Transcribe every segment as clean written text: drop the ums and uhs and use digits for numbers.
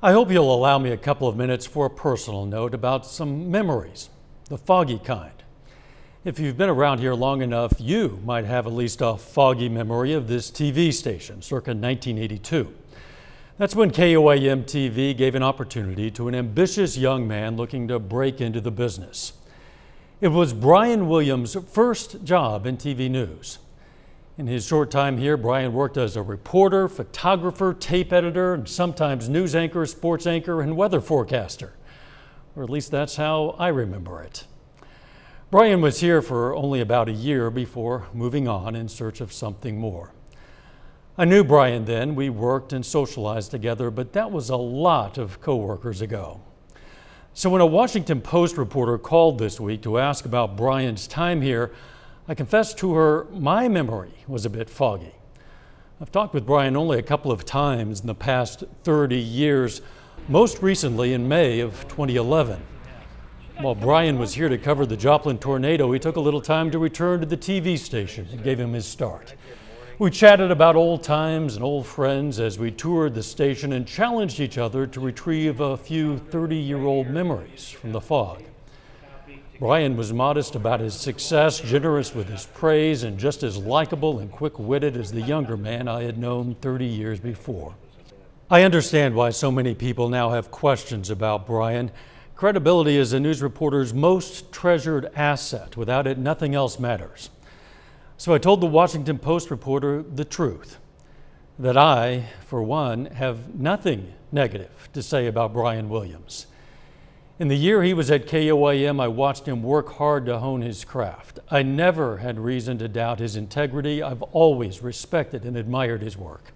I hope you'll allow me a couple of minutes for a personal note about some memories, the foggy kind. If you've been around here long enough, you might have at least a foggy memory of this TV station, circa 1982. That's when KOAM TV gave an opportunity to an ambitious young man looking to break into the business. It was Brian Williams' first job in TV news. In his short time here, Brian worked as a reporter, photographer, tape editor, and sometimes news anchor, sports anchor, and weather forecaster. Or at least that's how I remember it. Brian was here for only about a year before moving on in search of something more. I knew Brian then. We worked and socialized together, but that was a lot of coworkers ago. So when a Washington Post reporter called this week to ask about Brian's time here, I confessed to her my memory was a bit foggy. I've talked with Brian only a couple of times in the past 30 years, most recently in May of 2011. While Brian was here to cover the Joplin tornado, he took a little time to return to the TV station and gave him his start. We chatted about old times and old friends as we toured the station and challenged each other to retrieve a few 30-year-old memories from the fog. Brian was modest about his success, generous with his praise, and just as likable and quick-witted as the younger man I had known 30 years before. I understand why so many people now have questions about Brian. Credibility is a news reporter's most treasured asset. Without it, nothing else matters. So I told the Washington Post reporter the truth, that I, for one, have nothing negative to say about Brian Williams. In the year he was at KOAM, I watched him work hard to hone his craft. I never had reason to doubt his integrity. I've always respected and admired his work.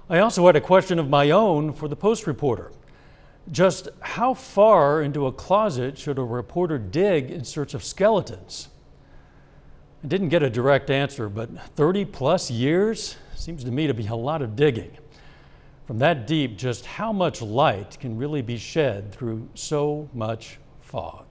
I also had a question of my own for the Post reporter. Just how far into a closet should a reporter dig in search of skeletons? I didn't get a direct answer, but 30-plus years seems to me to be a lot of digging. From that deep, just how much light can really be shed through so much fog?